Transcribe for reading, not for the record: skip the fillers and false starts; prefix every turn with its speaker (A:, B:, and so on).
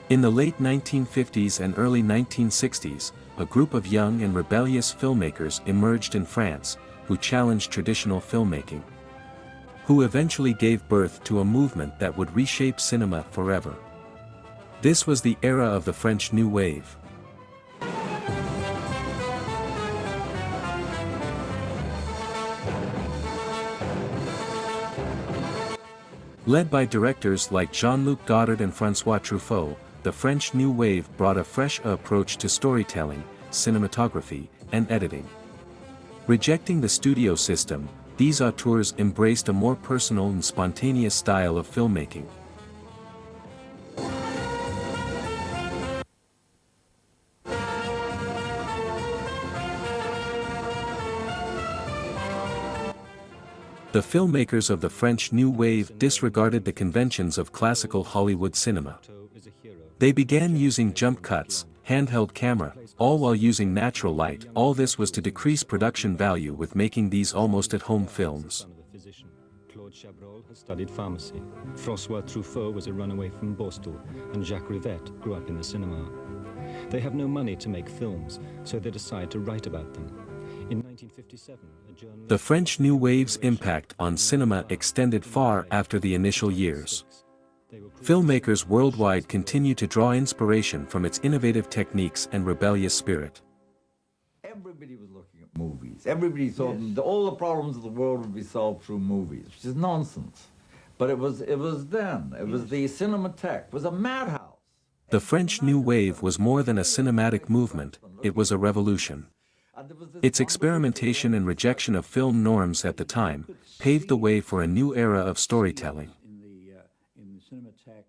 A: In the late 1950s and early 1960s, a group of young and rebellious filmmakers emerged in France, who challenged traditional filmmaking. Who eventually gave birth to a movement that would reshape cinema forever. This was the era of the French New Wave. Led by directors like Jean-Luc Godard and François Truffaut, the French New Wave brought a fresh approach to storytelling, cinematography, and editing. Rejecting the studio system, these auteurs embraced a more personal and spontaneous style of filmmaking. The filmmakers of the French New Wave disregarded the conventions of classical Hollywood cinema. They began using jump cuts, handheld camera, all while using natural light. All this was to decrease production value with making these almost at-home films.
B: Claude Chabrol has studied pharmacy. François Truffaut was a runaway from Borstal, and Jacques Rivette grew up in the cinema. They have no money to make films, so they decide to write about them. In 1957, a journalist...
A: The French New Wave's impact on cinema extended far after the initial years. Filmmakers worldwide continue to draw inspiration from its innovative techniques and rebellious spirit.
C: Everybody was looking at movies. Everybody thought all the problems of the world would be solved through movies, which is nonsense. But it was then. It was the Cinematheque. It was a madhouse.
A: The French New Wave was more than a cinematic movement, it was a revolution. Its experimentation and rejection of film norms at the time paved the way for a new era of storytelling.
D: In the Cinematheque